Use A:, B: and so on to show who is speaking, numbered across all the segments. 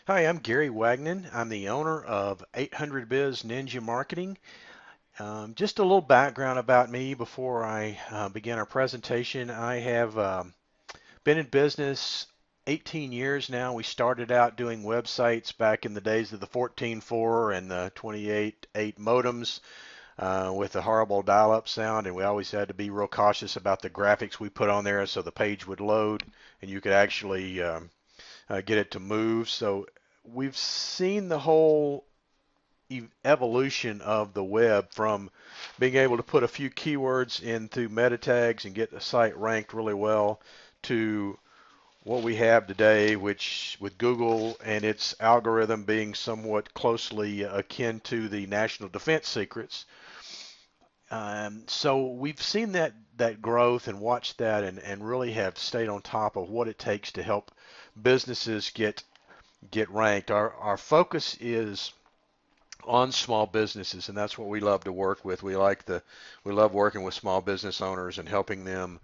A: Hi, I'm Gary Wagnon. I'm the owner of 800 Biz Ninja Marketing. Just a little background about me before I begin our presentation. I have been in business 18 years now. We started out doing websites back in the days of the 14.4 and the 28.8 modems with the horrible dial-up sound, and we always had to be real cautious about the graphics we put on there so the page would load and you could actually get it to move. So we've seen the whole evolution of the web from being able to put a few keywords into meta tags and get the site ranked really well to what we have today, which with Google and its algorithm being somewhat closely akin to the national defense secrets. So we've seen that growth and watched that and really have stayed on top of what it takes to help businesses get ranked. Our focus is on small businesses, and that's what we love to work with. We love working with small business owners and helping them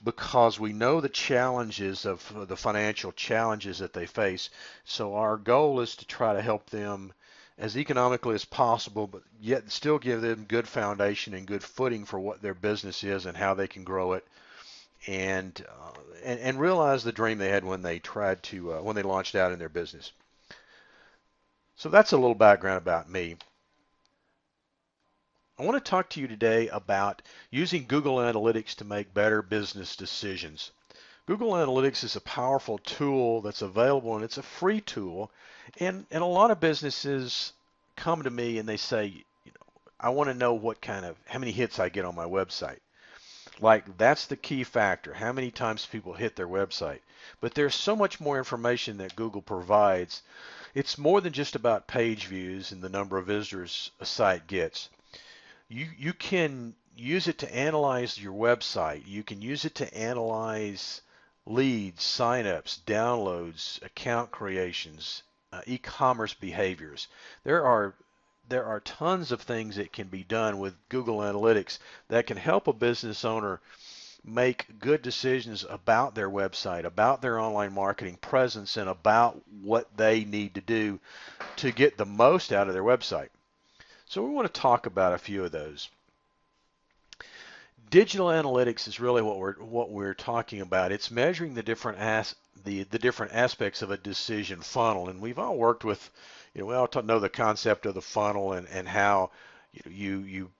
A: because we know the challenges of the financial challenges that they face. So our goal is to try to help them as economically as possible, but yet still give them good foundation and good footing for what their business is and how they can grow it, and realize the dream they had when they tried to when they launched out in their business. So that's a little background about me. I want to talk to you today about using Google Analytics to make better business decisions. Google Analytics is a powerful tool that's available, and it's a free tool. And a lot of businesses come to me and they say, I want to know how many hits I get on my website. Like, that's the key factor, how many times people hit their website. But there's so much more information that Google provides. It's more than just about page views and the number of visitors a site gets. You can use it to analyze your website. You can use it to analyze leads, signups, downloads, account creations, e-commerce behaviors. There are there are tons of things that can be done with Google Analytics that can help a business owner make good decisions about their website, about their online marketing presence, and about what they need to do to get the most out of their website. So we want to talk about a few of those. Digital analytics is really what we're talking about. It's measuring the different aspects of a decision funnel, and we've all worked with, we all know the concept of the funnel and how you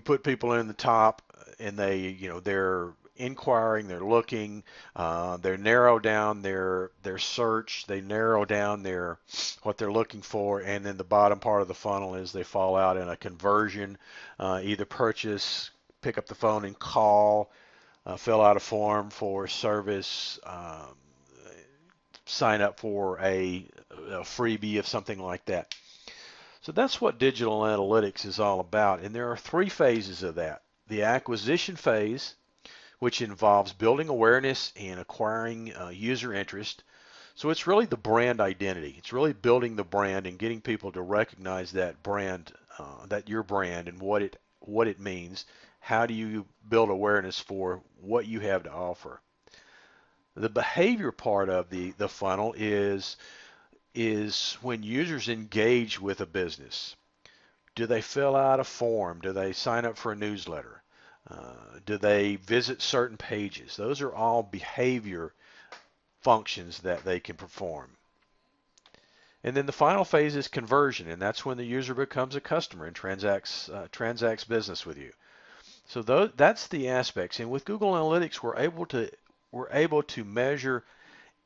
A: put people in the top and they're inquiring, they're looking, they narrow down their search, they narrow down their what they're looking for, and then the bottom part of the funnel is they fall out in a conversion, either purchase, pick up the phone and call, fill out a form for service, sign up for a freebie of something like that. So that's what digital analytics is all about. And there are three phases of that. The acquisition phase, which involves building awareness and acquiring user interest. So it's really the brand identity. It's really building the brand and getting people to recognize that brand, that your brand and what it means. How do you build awareness for what you have to offer? The behavior part of the funnel is when users engage with a business. Do they fill out a form? Do they sign up for a newsletter? Do they visit certain pages? Those are all behavior functions that they can perform. And then the final phase is conversion, and that's when the user becomes a customer and transacts business with you. So that's the aspects. And with Google Analytics, we're able to measure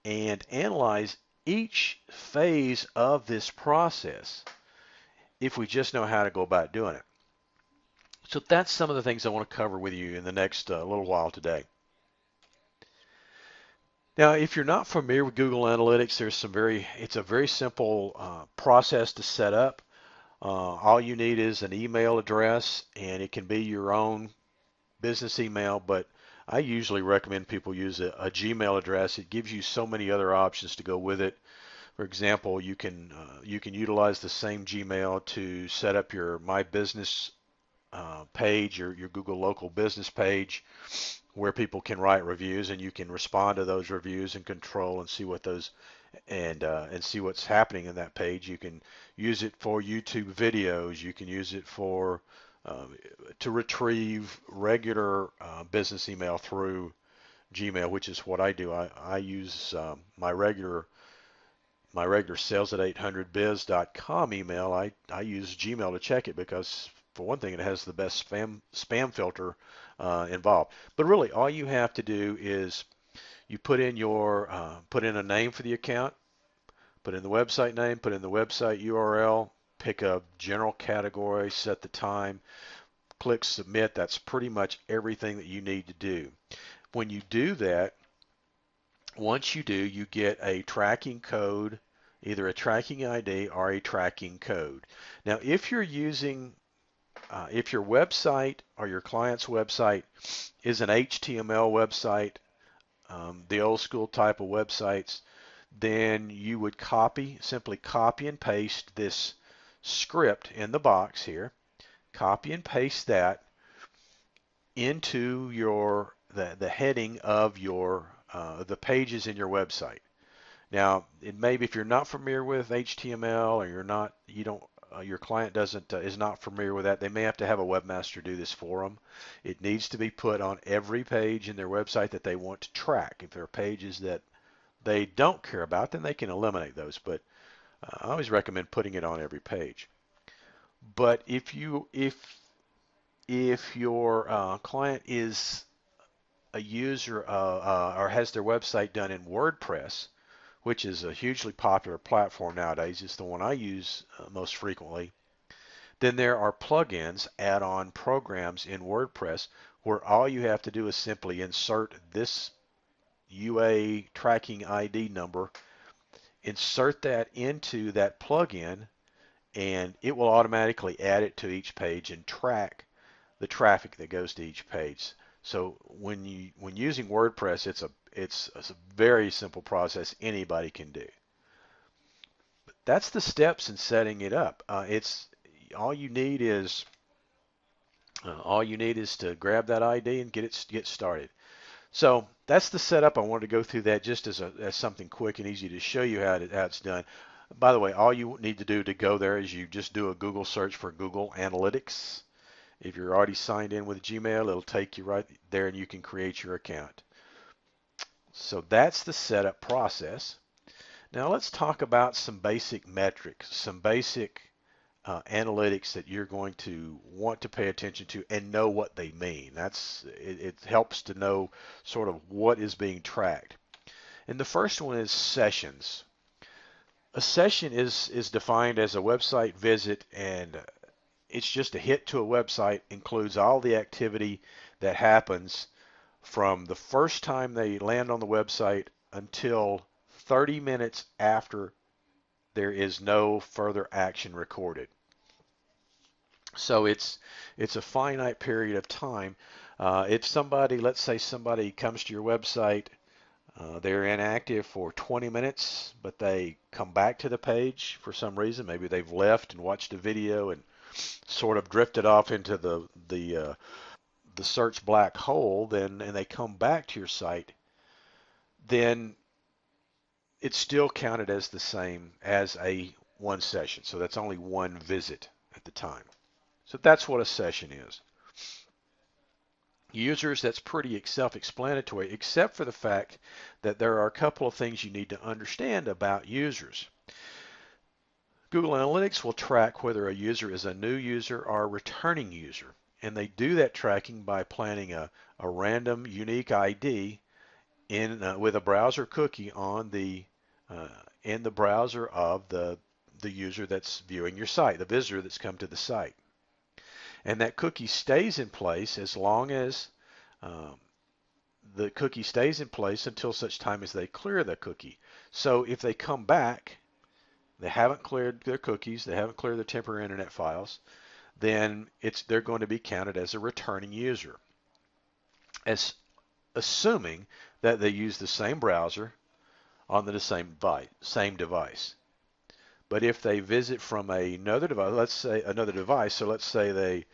A: and analyze each phase of this process if we just know how to go about doing it. So that's some of the things I want to cover with you in the next little while today. Now, if you're not familiar with Google Analytics, it's a very simple process to set up. All you need is an email address, and it can be your own business email, but I usually recommend people use a Gmail address. It gives you so many other options to go with it. For example, you can utilize the same Gmail to set up your My Business page or your Google Local Business page. where people can write reviews, and you can respond to those reviews and control and see what those and see what's happening in that page. You can use it for YouTube videos. You can use it for to retrieve regular business email through Gmail, which is what I do. I use my regular sales at 800biz.com email. I use Gmail to check it because, for one thing, it has the best spam filter involved. But really, all you have to do is you put in a name for the account, put in the website name, put in the website URL, pick a general category, set the time, click submit. That's pretty much everything that you need to do. When you do that, once you do, you get a tracking code, either a tracking ID or a tracking code. Now, if you're using, if your website or your client's website is an HTML website, the old school type of websites, then you would simply copy and paste this script in the box here, copy and paste that into the heading of your the pages in your website. Now, it may be if you're not familiar with HTML or your client doesn't is not familiar with that, they may have to have a webmaster do this for them. It needs to be put on every page in their website that they want to track. If there are pages that they don't care about, then they can eliminate those. But I always recommend putting it on every page. But if your client is a user or has their website done in WordPress, which is a hugely popular platform nowadays, it's the one I use most frequently, then there are plugins, add-on programs in WordPress where all you have to do is simply insert this UA tracking ID number, insert that into that plugin, and it will automatically add it to each page and track the traffic that goes to each page. So when using WordPress, it's a very simple process anybody can do. But that's the steps in setting it up. It's all you need is to grab that ID and get started. So that's the setup. I wanted to go through that just as something quick and easy to show you how it's done. By the way, all you need to do to go there is you just do a Google search for Google Analytics. If you're already signed in with Gmail, it'll take you right there and you can create your account. So that's the setup process. Now let's talk about some basic metrics, some basic analytics that you're going to want to pay attention to and know what they mean. It helps to know sort of what is being tracked. And the first one is sessions. A session is defined as a website visit, and it's just a hit to a website, includes all the activity that happens from the first time they land on the website until 30 minutes after there is no further action recorded. So it's a finite period of time. If somebody, let's say somebody comes to your website, they're inactive for 20 minutes, but they come back to the page for some reason. Maybe they've left and watched a video and sort of drifted off into the search black hole, and they come back to your site, then it's still counted as the same as a one session. So that's only one visit at the time. So that's what a session is. Users, that's pretty self-explanatory, except for the fact that there are a couple of things you need to understand about users. Google Analytics will track whether a user is a new user or a returning user, and they do that tracking by planting a random unique ID with a browser cookie on in the browser of the user that's viewing your site, the visitor that's come to the site. And that cookie stays in place as long as the cookie stays in place until such time as they clear the cookie. So if they come back, they haven't cleared their cookies, they haven't cleared their temporary internet files, then they're going to be counted as a returning user, as assuming that they use the same browser on the same device. But if they visit from another device, let's say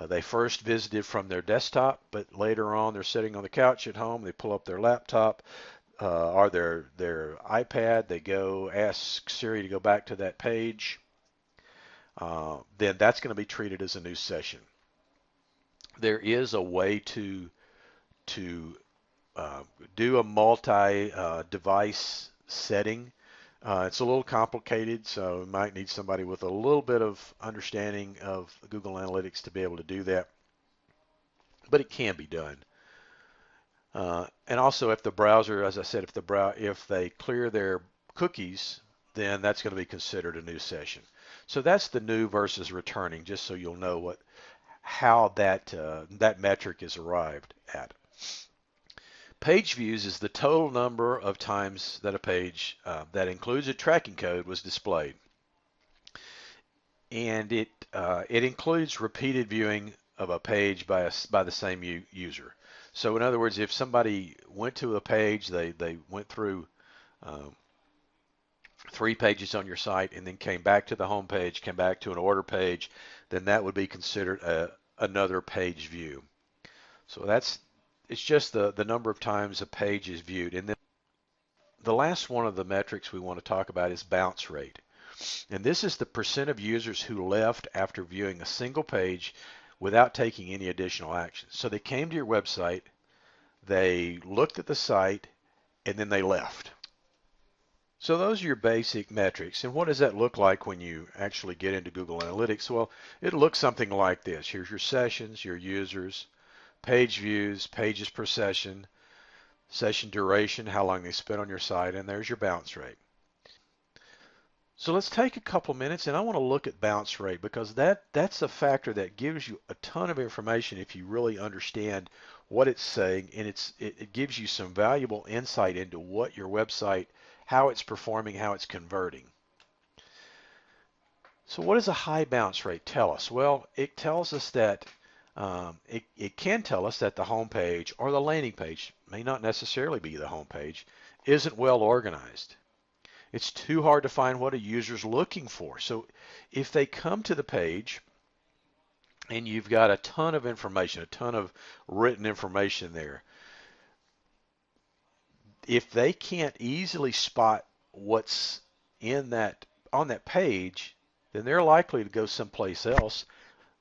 A: They first visited from their desktop, but later on they're sitting on the couch at home. They pull up their laptop or their iPad. They go ask Siri to go back to that page. Then that's going to be treated as a new session. There is a way to do a multi-device setting. It's a little complicated, so you might need somebody with a little bit of understanding of Google Analytics to be able to do that, but it can be done. And also, if the browser, as I said, if they clear their cookies, then that's going to be considered a new session. So that's the new versus returning, just so you'll know how that metric is arrived at. Page views is the total number of times that a page that includes a tracking code was displayed, and it includes repeated viewing of a page by the same user. So in other words, if somebody went to a page, they went through 3 pages on your site and then came back to the home page, came back to an order page, then that would be considered another page view. So it's just the number of times a page is viewed. And then the last one of the metrics we want to talk about is bounce rate. And this is the percent of users who left after viewing a single page without taking any additional action. So they came to your website, they looked at the site, and then they left. So those are your basic metrics. And what does that look like when you actually get into Google Analytics? Well, it looks something like this. Here's your sessions, your users, page views, pages per session, session duration, how long they spent on your site, and there's your bounce rate. So let's take a couple minutes, and I want to look at bounce rate because that's a factor that gives you a ton of information if you really understand what it's saying, and it gives you some valuable insight into what your website, how it's performing, how it's converting. So what does a high bounce rate tell us? Well, it tells us that it can tell us that the home page or the landing page, may not necessarily be the home page, isn't well organized. It's too hard to find what a user's looking for. So if they come to the page and you've got a ton of information, a ton of written information there, if they can't easily spot what's on that page, then they're likely to go someplace else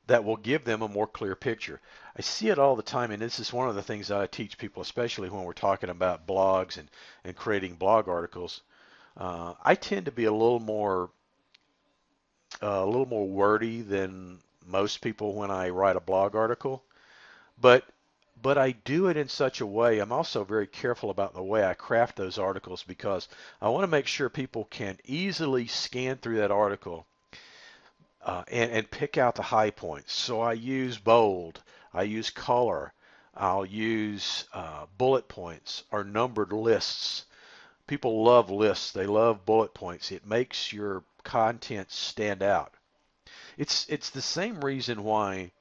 A: that will give them a more clear picture. I see it all the time, and this is one of the things that I teach people, especially when we're talking about blogs and creating blog articles. I tend to be a little more wordy than most people when I write a blog article, but I do it in such a way. I'm also very careful about the way I craft those articles because I want to make sure people can easily scan through that article and pick out the high points. So I use bold, I use color, I'll use bullet points or numbered lists. People love lists. They love bullet points. It makes your content stand out. It's the same reason why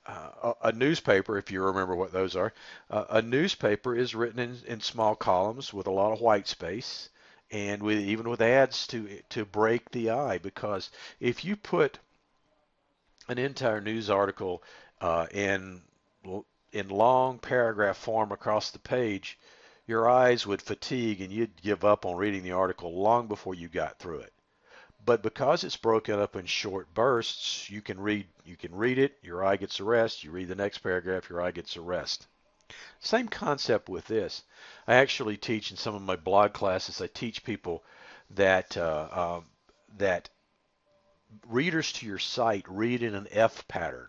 A: a newspaper, if you remember what those are, a newspaper is written in small columns with a lot of white space and even with ads to break the eye, because if you put an entire news article in long paragraph form across the page, your eyes would fatigue and you'd give up on reading the article long before you got through it. But because it's broken up in short bursts, you can read it, your eye gets a rest, you read the next paragraph, your eye gets a rest. Same concept with this. I actually teach in some of my blog classes, I teach people that that readers to your site read in an F pattern.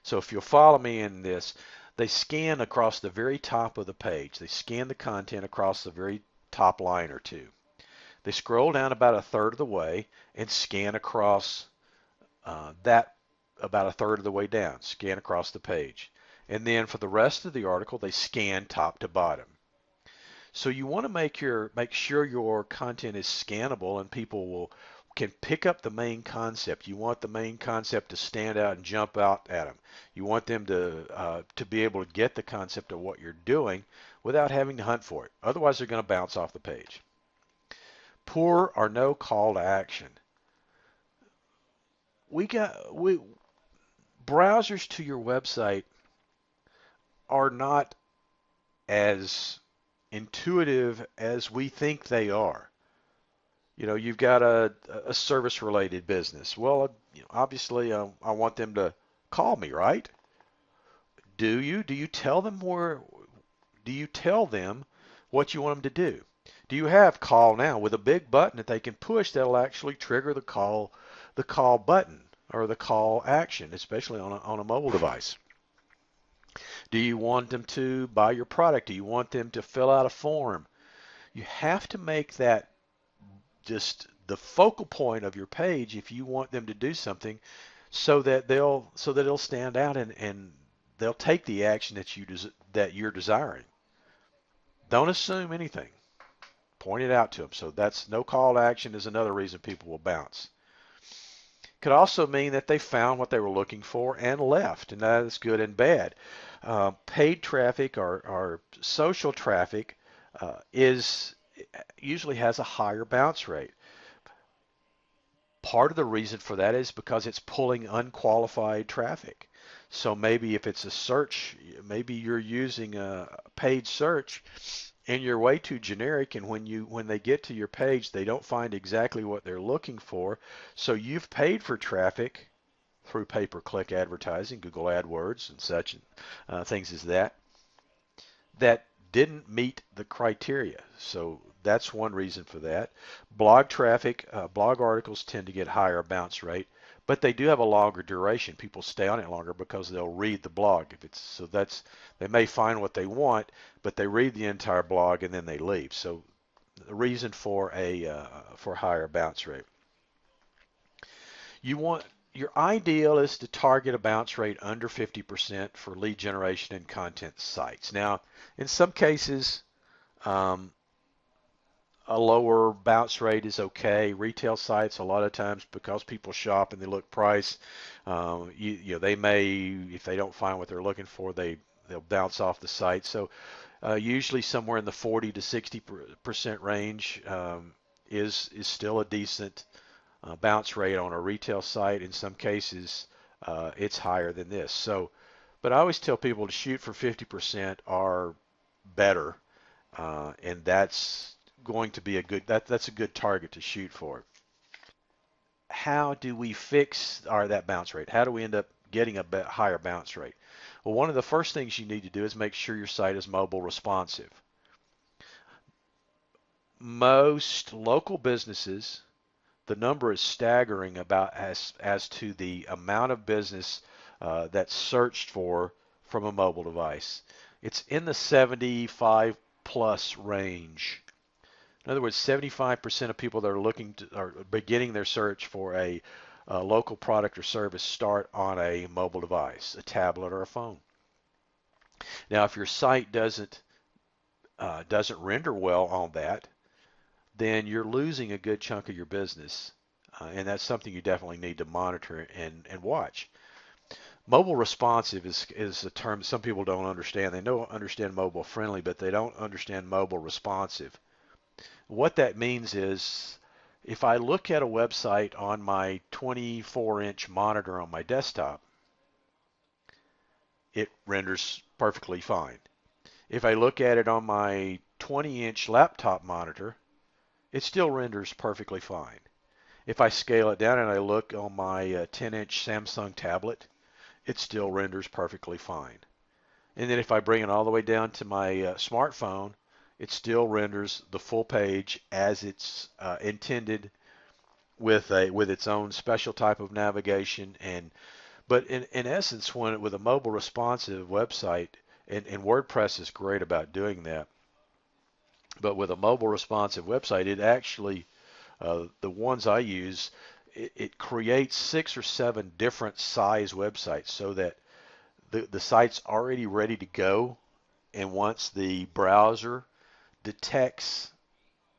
A: So if you'll follow me in this, they scan across the very top of the page. They scan the content across the very top line or two. They scroll down about a third of the way and scan across that about a third of the way down, scan across the page. And then for the rest of the article, they scan top to bottom. So you want to make sure your content is scannable and people can pick up the main concept. You want the main concept to stand out and jump out at them. You want them to be able to get the concept of what you're doing without having to hunt for it. Otherwise, they're going to bounce off the page. Poor or no call to action. browsers to your website are not as intuitive as we think they are. You've got a service-related business. Well, obviously, I want them to call me, right? Do you? Do you tell them where? Do you tell them what you want them to do? Do you have call now with a big button that they can push that'll actually trigger the call button or the call action, especially on a mobile device? Do you want them to buy your product? Do you want them to fill out a form? You have to make that just the focal point of your page if you want them to do something so that it'll stand out and they'll take the action that you're desiring. Don't assume anything. Point it out to them. So that's no call to action is another reason people will bounce. Could also mean that they found what they were looking for and left, and that is good and bad. Paid traffic or social traffic is usually has a higher bounce rate. Part of the reason for that is because it's pulling unqualified traffic. So maybe if it's a search, maybe you're using a paid search and you're way too generic, and when they get to your page, they don't find exactly what they're looking for. So you've paid for traffic through pay-per-click advertising, Google AdWords and such, things as that didn't meet the criteria. So that's one reason for that. Blog traffic, blog articles tend to get higher bounce rate, but they do have a longer duration. People stay on it longer because they'll read the blog. They may find what they want, but they read the entire blog and then they leave. So the reason for for higher bounce rate. Your ideal is to target a bounce rate under 50% for lead generation and content sites. Now, in some cases, a lower bounce rate is okay. Retail sites, a lot of times, because people shop and they look price, they may, if they don't find what they're looking for, they'll bounce off the site. So usually somewhere in the 40 to 60% range is still a decent bounce rate on a retail site. In some cases, it's higher than this. So, but I always tell people to shoot for 50% or better, and that's going to be that's a good target to shoot for. How do we fix that bounce rate? How do we end up getting a higher bounce rate? Well, one of the first things you need to do is make sure your site is mobile responsive. Most local businesses, the number is staggering about as to the amount of business that's searched for from a mobile device. It's in the 75 plus range. In other words, 75% of people that are beginning their search for a local product or service start on a mobile device, a tablet or a phone. Now, if your site doesn't render well on that, then you're losing a good chunk of your business, and that's something you definitely need to monitor and watch. Mobile responsive is a term some people don't understand. They don't understand mobile friendly, but they don't understand mobile responsive. What that means is if I look at a website on my 24-inch monitor on my desktop, it renders perfectly fine. If I look at it on my 20-inch laptop monitor, it still renders perfectly fine. If I scale it down and I look on my 10-inch Samsung tablet, it still renders perfectly fine. And then if I bring it all the way down to my smartphone, it still renders the full page as it's intended with its own special type of navigation. But in essence, with a mobile responsive website, and WordPress is great about doing that, but with a mobile responsive website, it actually, the ones I use, it creates 6 or 7 different size websites so that the site's already ready to go, and once the browser detects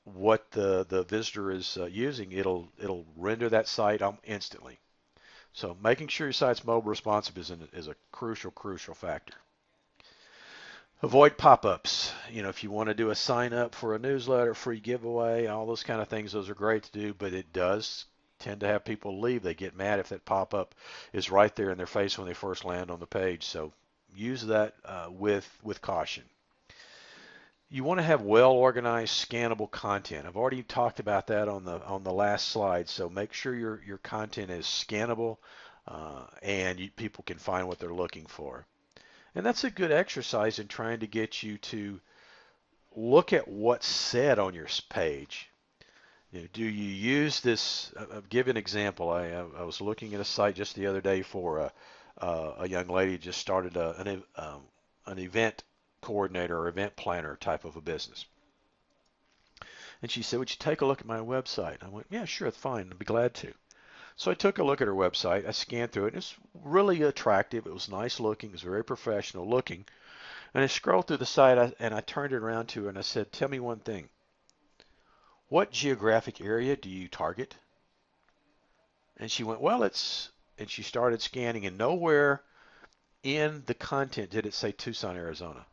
A: what the visitor is using, it'll render that site instantly. So making sure your site's mobile responsive is a crucial factor. Avoid pop-ups. If you want to do a sign up for a newsletter, free giveaway, all those kind of things, those are great to do, but it does tend to have people leave. They get mad if that pop-up is right there in their face when they first land on the page. So use that with caution. You want to have well-organized, scannable content. I've already talked about that on the last slide. So make sure your content is scannable and people can find what they're looking for. And that's a good exercise in trying to get you to look at what's said on your page. Do you use this? I'll give an example. I was looking at a site just the other day for a young lady who just started an event coordinator or event planner type of a business. And she said, "Would you take a look at my website?" I went, "Yeah, sure, fine. I'd be glad to." So I took a look at her website. I scanned through it. It's really attractive. It was nice looking. It was very professional looking. And I scrolled through the site and I turned it around to her and I said, "Tell me one thing. What geographic area do you target?" And she went, "Well, and she started scanning, and nowhere in the content did it say Tucson, Arizona.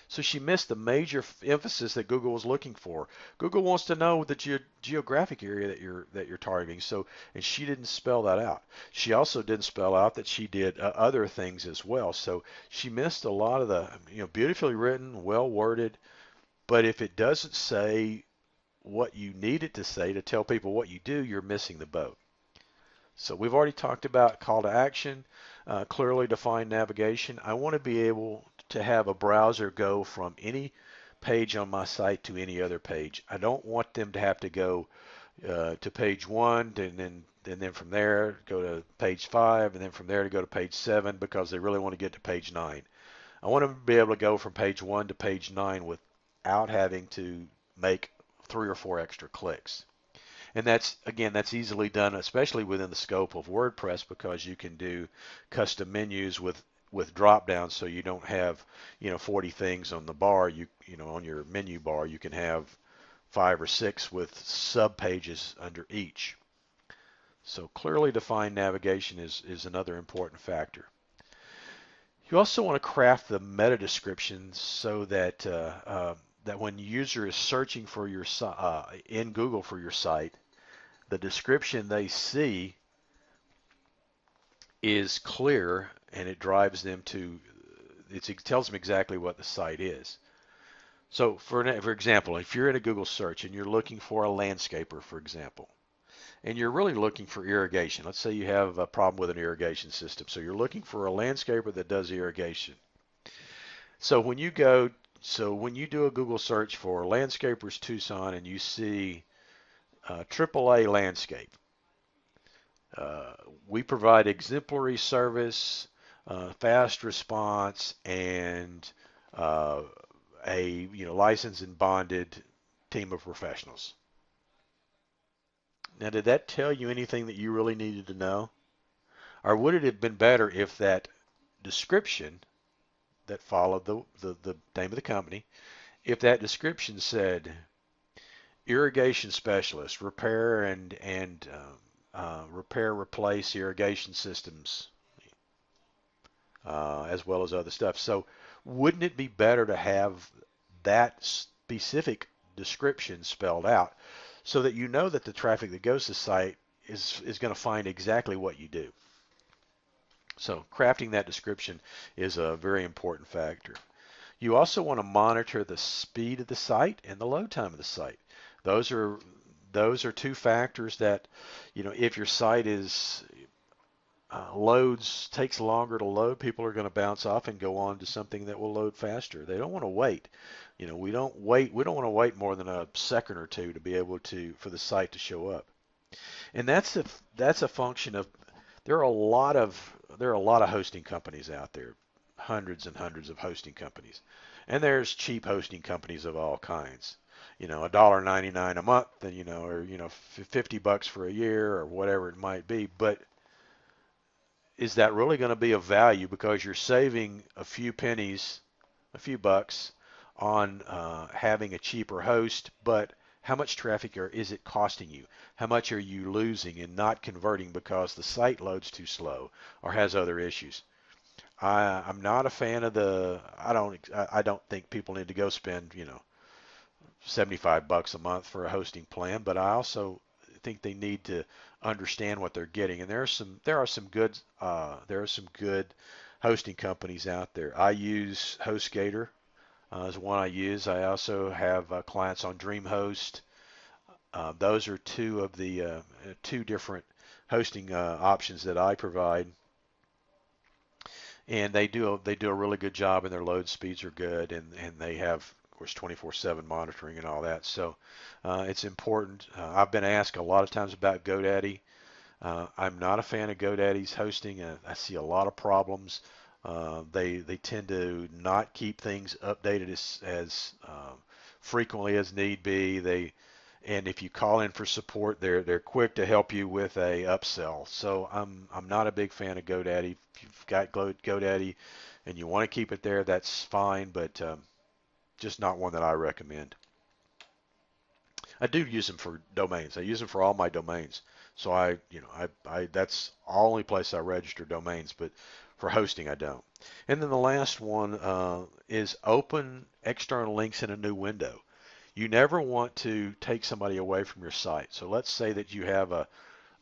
A: So she missed the major emphasis that Google was looking for. Google wants to know the geographic area that you're targeting. So, and she didn't spell that out. She also didn't spell out that she did other things as well. So she missed a lot of the, beautifully written, well worded. But if it doesn't say what you need it to say to tell people what you do, you're missing the boat. So we've already talked about call to action, clearly defined navigation. I want to be able to have a browser go from any page on my site to any other page. I don't want them to have to go to page 1 and then from there go to page 5 and then from there to go to page 7 because they really want to get to page 9. I want them to be able to go from page 1 to page 9 without having to make 3 or 4 extra clicks. And that's easily done, especially within the scope of WordPress, because you can do custom menus with drop downs, so you don't have 40 things on the bar. On your menu bar, you can have 5 or 6 with sub pages under each. So clearly defined navigation is another important factor. You also want to craft the meta descriptions so that that when the user is searching for your in Google for your site, the description they see is clear and it drives them to, it tells them exactly what the site is. So for example, if you're in a Google search and you're looking for a landscaper, for example, and you're really looking for irrigation, let's say you have a problem with an irrigation system. So you're looking for a landscaper that does irrigation. So when you do a Google search for landscapers Tucson and you see AAA landscape, we provide exemplary service, fast response, and a licensed and bonded team of professionals. Now, did that tell you anything that you really needed to know? Or would it have been better if that description that followed the name of the company, if that description said irrigation specialist, repair and repair, replace irrigation systems, as well as other stuff. So wouldn't it be better to have that specific description spelled out so that you know that the traffic that goes to the site is going to find exactly what you do? So crafting that description is a very important factor. You also want to monitor the speed of the site and the load time of the site. Those are two factors that, if your site is takes longer to load, people are going to bounce off and go on to something that will load faster. They don't want to wait. We don't want to wait more than a second or two to be able for the site to show up. And that's a function of there are a lot of hosting companies out there, hundreds and hundreds of hosting companies, and there's cheap hosting companies of all kinds. $1.99 a month, and or $50 for a year or whatever it might be. But is that really going to be of value because you're saving a few pennies, a few bucks on having a cheaper host, but how much traffic is it costing you? How much are you losing and not converting because the site loads too slow or has other issues? I'm not a fan of I don't think people need to go spend $75 a month for a hosting plan, but I also think they need to understand what they're getting. And there are some good hosting companies out there. I use HostGator is one I use. I also have clients on DreamHost. Those are two of the two different hosting options that I provide, and they do a really good job, and their load speeds are good, and they have, of course, 24/7 monitoring and all that. So it's important. I've been asked a lot of times about GoDaddy. I'm not a fan of GoDaddy's hosting. I see a lot of problems. They tend to not keep things updated as frequently as need be. And if you call in for support, they're quick to help you with a upsell. So I'm not a big fan of GoDaddy. If you've got GoDaddy and you want to keep it there, that's fine, but just not one that I recommend. I do use them for domains. I use them for all my domains. So that's the only place I register domains, but for hosting I don't. And then the last one is open external links in a new window. You never want to take somebody away from your site. So let's say that you have an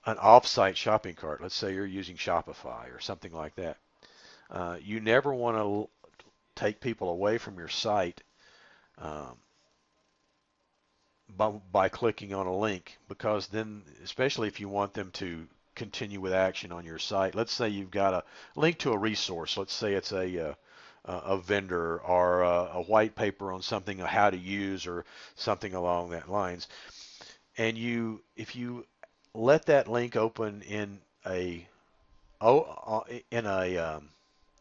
A: off-site shopping cart. Let's say you're using Shopify or something like that. You never want to take people away from your site um, by clicking on a link, because then, especially if you want them to continue with action on your site, let's say you've got a link to a resource. Let's say it's a vendor or a white paper on something, how to use or something along that lines. And if you let that link open in a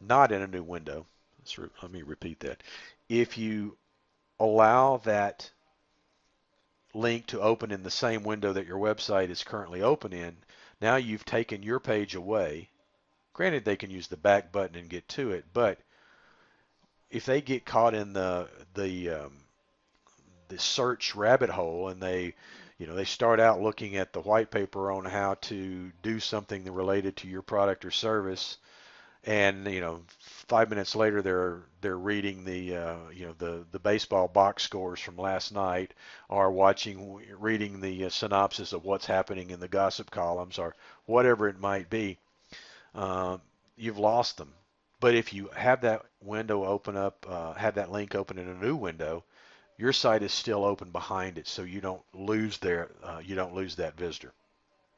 A: not in a new window. Let me repeat that. If you allow that link to open in the same window that your website is currently open in, now you've taken your page away. Granted, they can use the back button and get to it, but if they get caught in the search rabbit hole and they start out looking at the white paper on how to do something related to your product or service, and 5 minutes later they're reading the baseball box scores from last night, or reading the synopsis of what's happening in the gossip columns, or whatever it might be. You've lost them. But if you have that window open up, have that link open in a new window, your site is still open behind it, so you don't lose that visitor.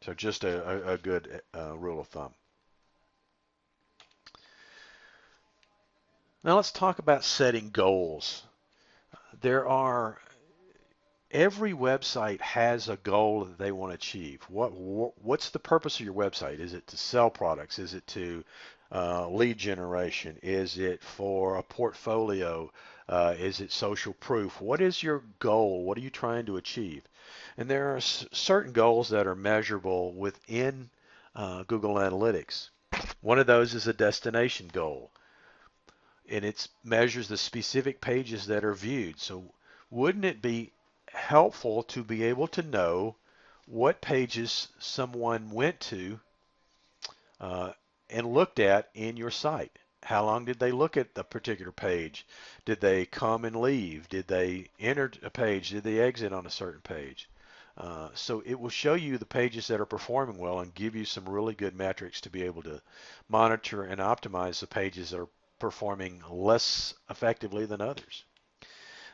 A: So just a good rule of thumb. Now let's talk about setting goals. Every website has a goal that they want to achieve. What's the purpose of your website? Is it to sell products? Is it to lead generation? Is it for a portfolio? Is it social proof? What is your goal? What are you trying to achieve? And there are certain goals that are measurable within Google Analytics. One of those is a destination goal, and it measures the specific pages that are viewed. So wouldn't it be helpful to be able to know what pages someone went to and looked at in your site? How long did they look at the particular page? Did they come and leave? Did they enter a page? Did they exit on a certain page? So it will show you the pages that are performing well and give you some really good metrics to be able to monitor and optimize the pages that are performing less effectively than others.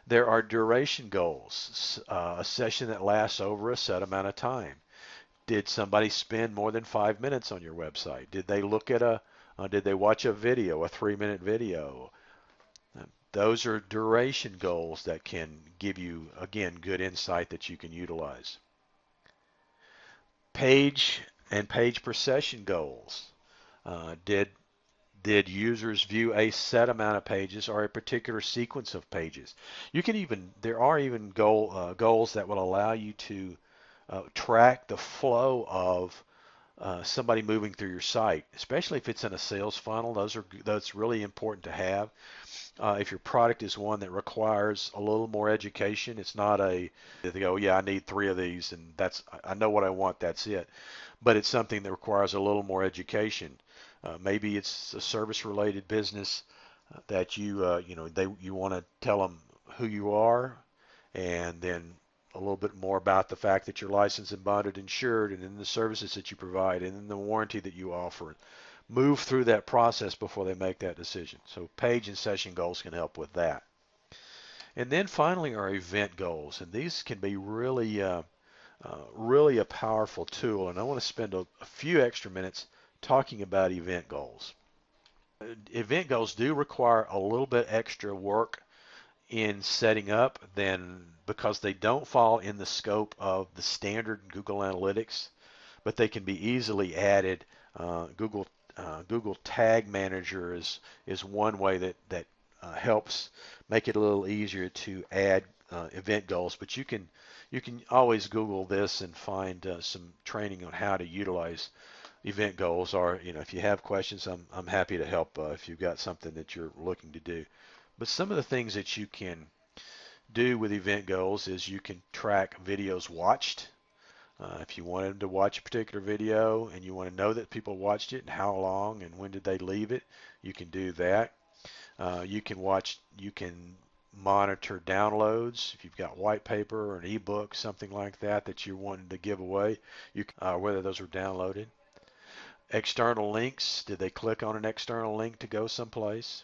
A: There are duration goals, a session that lasts over a set amount of time. Did somebody spend more than 5 minutes on your website? Did they did they watch a video, a 3-minute video? Those are duration goals that can give you, again, good insight that you can utilize. Page and page per session goals. Did users view a set amount of pages or a particular sequence of pages? There are even goals that will allow you to track the flow of somebody moving through your site, especially if it's in a sales funnel. That's really important to have. If your product is one that requires a little more education, it's not they go, yeah, I need 3 of these, and I know what I want, that's it. But it's something that requires a little more education. Maybe it's a service-related business that you want to tell them who you are, and then a little bit more about the fact that you're licensed and bonded, insured, and then the services that you provide, and then the warranty that you offer. Move through that process before they make that decision. So page and session goals can help with that. And then finally our event goals, and these can be really a powerful tool. And I want to spend a few extra minutes talking about event goals. Event goals do require a little bit extra work in setting up than because they don't fall in the scope of the standard Google Analytics, but they can be easily added. Google Tag Manager is one way that helps make it a little easier to add event goals. But you can always Google this and find some training on how to utilize event goals. Or if you have questions, I'm happy to help if you've got something that you're looking to do. But some of the things that you can do with event goals is you can track videos watched. If you want them to watch a particular video and you want to know that people watched it and how long and when did they leave it, you can do that. You can monitor downloads. If you've got white paper or an ebook, something like that you wanted to give away, whether those were downloaded. External links, did they click on an external link to go someplace?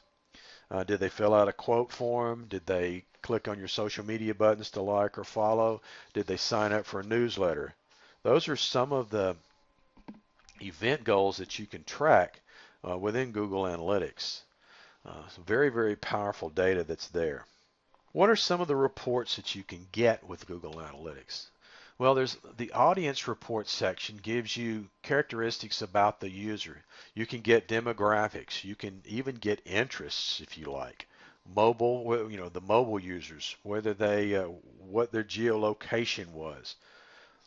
A: Did they fill out a quote form? Did they click on your social media buttons to like or follow? Did they sign up for a newsletter? Those are some of the event goals that you can track within Google Analytics. Some very, very powerful data that's there. What are some of the reports that you can get with Google Analytics? Well, there's the audience report section gives you characteristics about the user. You can get demographics. You can even get interests if you like. Mobile, the mobile users, whether they, what their geolocation was.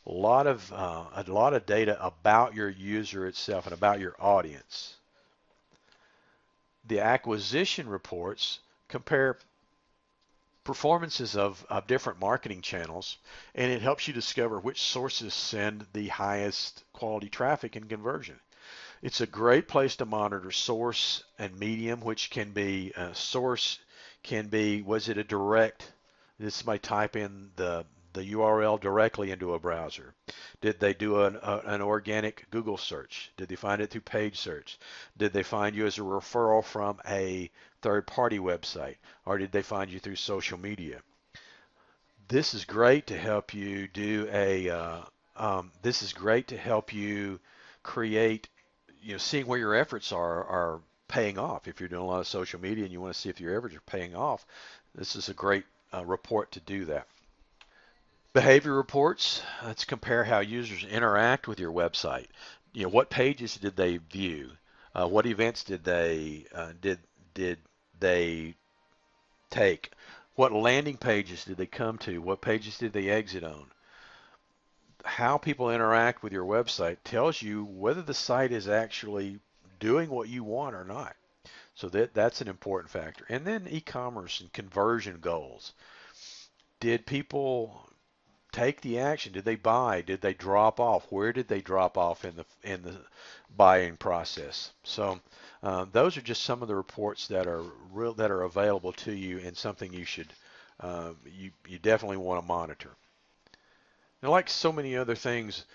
A: A lot of data about your user itself and about your audience. The acquisition reports compare performances of different marketing channels, and it helps you discover which sources send the highest quality traffic and conversion. It's a great place to monitor source and medium, which can be source can be, was it a direct, did somebody type in the URL directly into a browser? Did they do an organic Google search? Did they find it through page search? Did they find you as a referral from a third-party website? Or did they find you through social media? This is great to help you do this is great to help you create, seeing where your efforts are paying off. If you're doing a lot of social media and you want to see if your efforts are paying off, this is a great report to do that. Behavior reports, let's compare how users interact with your website. What pages did they view? What events did they take? What landing pages did they come to? What pages did they exit on? How people interact with your website tells you whether the site is actually doing what you want or not. So that's an important factor. And then e-commerce and conversion goals. Did people take the action? Did they buy? Did they drop off? Where did they drop off in the buying process? So those are just some of the reports that are available to you, and something you should you definitely want to monitor. Now, like so many other things,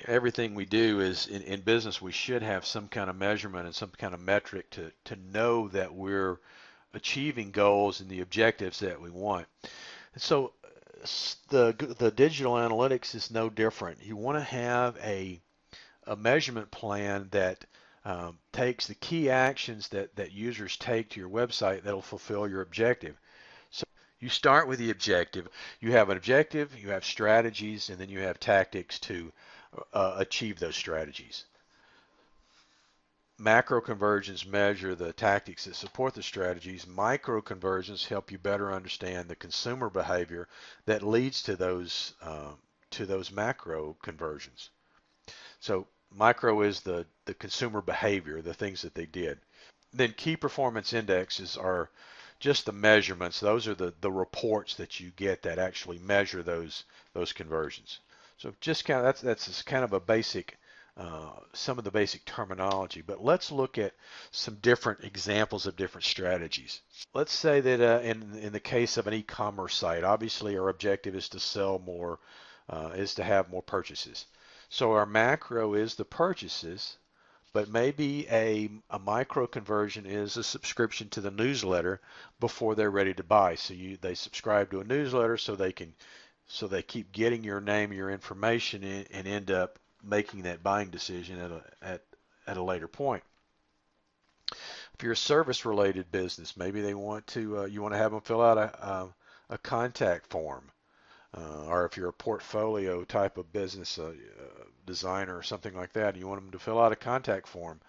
A: everything we do is in business, we should have some kind of measurement and some kind of metric to know that we're achieving goals and the objectives that we want. And so the digital analytics is no different. You want to have a measurement plan that takes the key actions that users take to your website that'll fulfill your objective. So you start with the objective. You have an objective, you have strategies, and then you have tactics to achieve those strategies. Macro conversions measure the tactics that support the strategies. Micro conversions help you better understand the consumer behavior that leads to those macro conversions. So micro is the consumer behavior, the things that they did. Then key performance indexes are just the measurements. Those are the reports that you get that actually measure those conversions. So just kind of that's kind of a basic some of the basic terminology, but let's look at some different examples of different strategies. Let's say that in the case of an e-commerce site, obviously our objective is to sell more, is to have more purchases. So our macro is the purchases, but maybe a micro conversion is a subscription to the newsletter before they're ready to buy. So they subscribe to a newsletter so they keep getting your name, your information, and end up making that buying decision at a later point. If you're a service-related business, maybe they want to you want to have them fill out a contact form, or if you're a portfolio type of business designer or something like that, you want them to fill out a contact form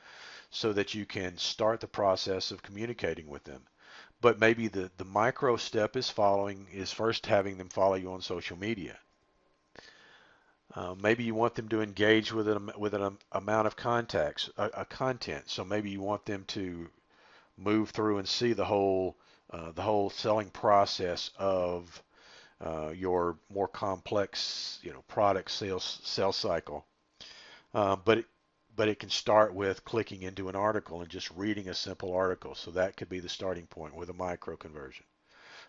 A: so that you can start the process of communicating with them. But maybe the micro step is first having them follow you on social media. Maybe you want them to engage with an amount of content. So maybe you want them to move through and see the whole selling process of your more complex, product sales cycle. But it can start with clicking into an article and just reading a simple article. So that could be the starting point with a micro conversion.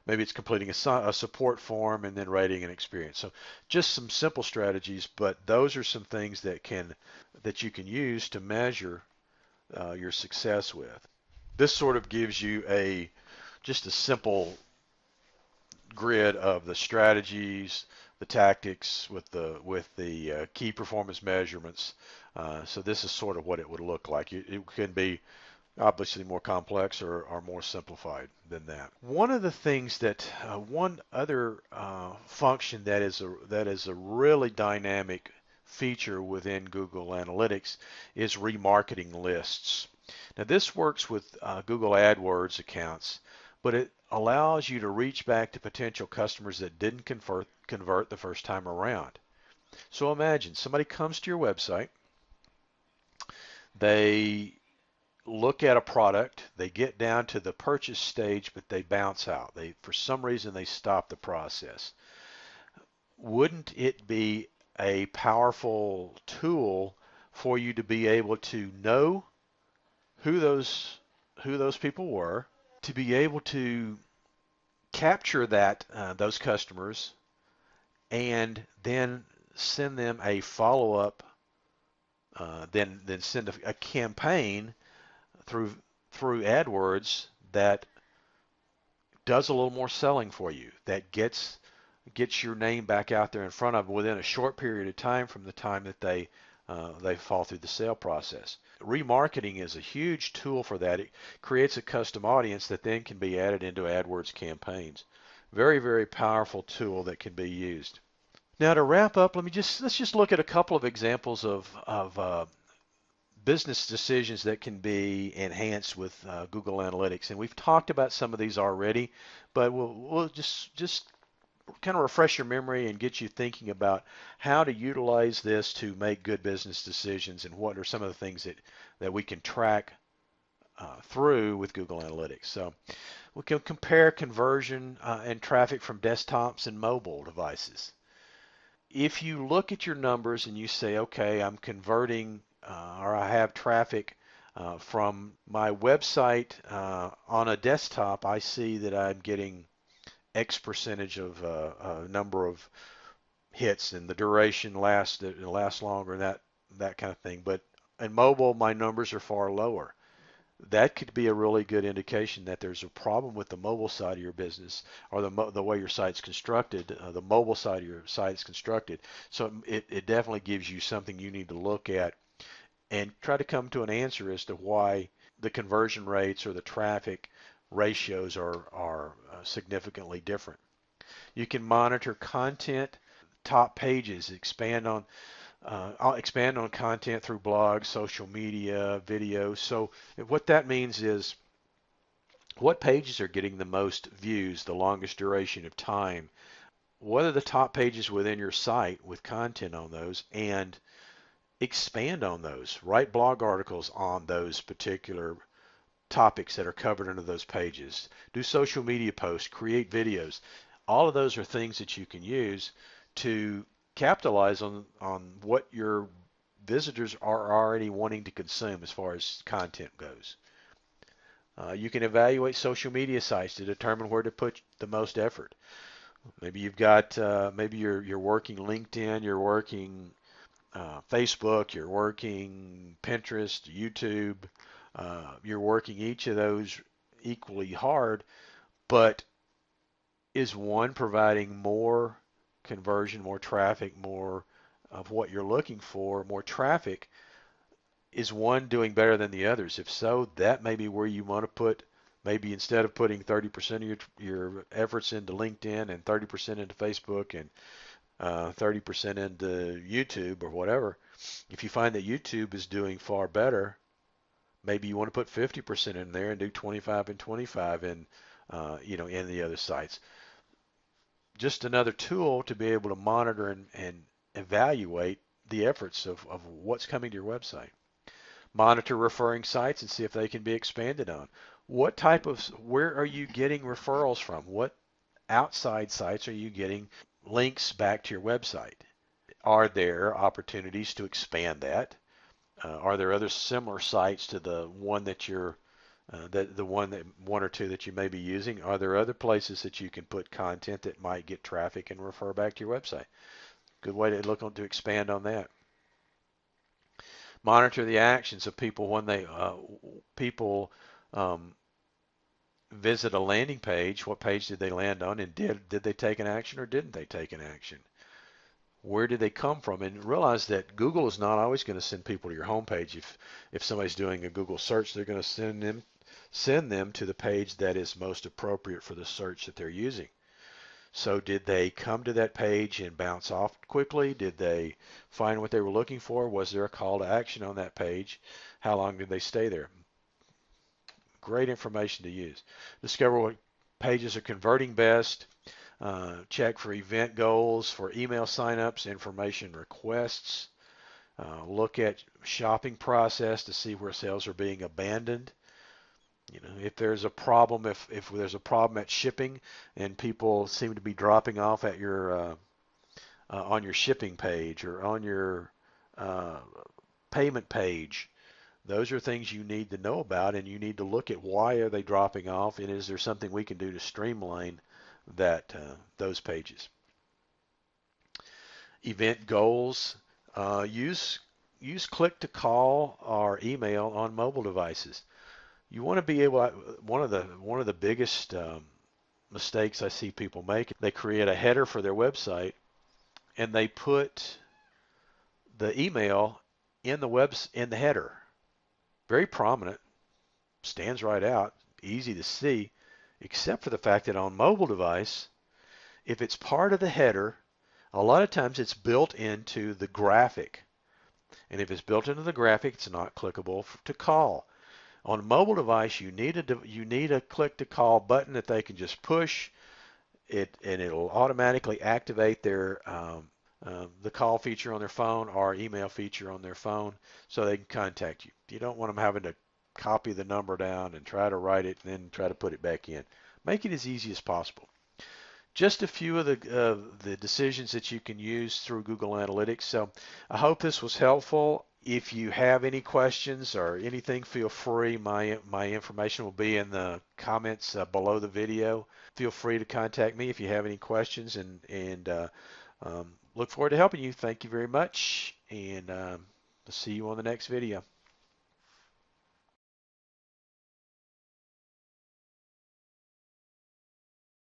A: Maybe it's completing a support form and then rating an experience. So just some simple strategies, but those are some things that you can use to measure your success with. This sort of gives you just a simple grid of the strategies, the tactics with the key performance measurements. So this is sort of what it would look like. It can be obviously more complex or more simplified than that. One of the things one other function that is a really dynamic feature within Google Analytics is remarketing lists. Now this works with Google AdWords accounts, but it allows you to reach back to potential customers that didn't convert the first time around. So imagine somebody comes to your website, they look at a product, they get down to the purchase stage, but they bounce out. For some reason, they stop the process. Wouldn't it be a powerful tool for you to be able to know who those people were, to be able to capture those customers, and then send them a follow-up, then send a campaign through AdWords that does a little more selling for you, that gets your name back out there in front of them within a short period of time from the time that they fall through the sale process. Remarketing is a huge tool for that. It creates a custom audience that then can be added into AdWords campaigns. Very, very powerful tool that can be used. Now to wrap up, let's just look at a couple of examples of business decisions that can be enhanced with Google Analytics, and we've talked about some of these already, but we'll just kind of refresh your memory and get you thinking about how to utilize this to make good business decisions, and what are some of the things that we can track through with Google Analytics. So we can compare conversion and traffic from desktops and mobile devices. If you look at your numbers and you say, okay, I'm converting or I have traffic from my website on a desktop, I see that I'm getting X percentage of number of hits, and the duration lasts longer, that kind of thing. But in mobile, my numbers are far lower. That could be a really good indication that there's a problem with the mobile side of your business, or the way your site's constructed, the mobile side of your site's constructed. So it definitely gives you something you need to look at and try to come to an answer as to why the conversion rates or the traffic ratios are significantly different. You can monitor content, top pages, expand on content through blogs, social media, videos. So what that means is what pages are getting the most views, the longest duration of time, what are the top pages within your site with content on those, and expand on those. Write blog articles on those particular topics that are covered under those pages. Do social media posts, create videos. All of those are things that you can use to capitalize on what visitors are already wanting to consume as far as content goes. You can evaluate social media sites to determine where to put the most effort. Maybe you've got maybe you're working LinkedIn, you're working Facebook, you're working Pinterest, YouTube. You're working each of those equally hard, but is one providing more conversion, more traffic, more of what you're looking for, more traffic? Is one doing better than the others? If so, that may be where you want to put, maybe instead of putting 30% of your efforts into LinkedIn and 30% into Facebook and 30% into YouTube or whatever, if you find that YouTube is doing far better, maybe you want to put 50% in there and do 25 and 25 in, in the other sites. Just another tool to be able to monitor and evaluate the efforts of what's coming to your website. Monitor referring sites and see if they can be expanded on. Where are you getting referrals from? What outside sites are you getting links back to your website? Are there opportunities to expand that? Are there other similar sites to the one that you're one or two that you may be using? Are there other places that you can put content that might get traffic and refer back to your website? Good way to look on to expand on that. Monitor the actions of people when people visit a landing page. What page did they land on, and did they take an action or didn't they take an action? Where did they come from? And realize that Google is not always going to send people to your homepage. If somebody's doing a Google search, they're going to send them to the page that is most appropriate for the search that they're using. So did they come to that page and bounce off quickly? Did they find what they were looking for? Was there a call to action on that page? How long did they stay there? Great information to use. Discover what pages are converting best. Check for event goals, for email signups, information requests. Look at shopping process to see where sales are being abandoned. If there's a problem, if there's a problem at shipping and people seem to be dropping off at your on your shipping page or on your payment page, those are things you need to know about, and you need to look at why are they dropping off, and is there something we can do to streamline that those pages. Event goals. Use click to call or email on mobile devices. You want to be able. One of the biggest mistakes I see people make. They create a header for their website, and they put the email in the header. Very prominent, stands right out, easy to see, except for the fact that on mobile device, if it's part of the header, a lot of times it's built into the graphic. And if it's built into the graphic, it's not clickable to call. On a mobile device, you need a click to call button that they can just push it, and it'll automatically activate their the call feature on their phone or email feature on their phone so they can contact you. You don't want them having to copy the number down and try to write it and then try to put it back in. Make it as easy as possible. Just a few of the decisions that you can use through Google Analytics. So I hope this was helpful. If you have any questions or anything, feel free. My information will be in the comments below the video. Feel free to contact me if you have any questions, and look forward to helping you. Thank you very much, and I'll see you on the next video.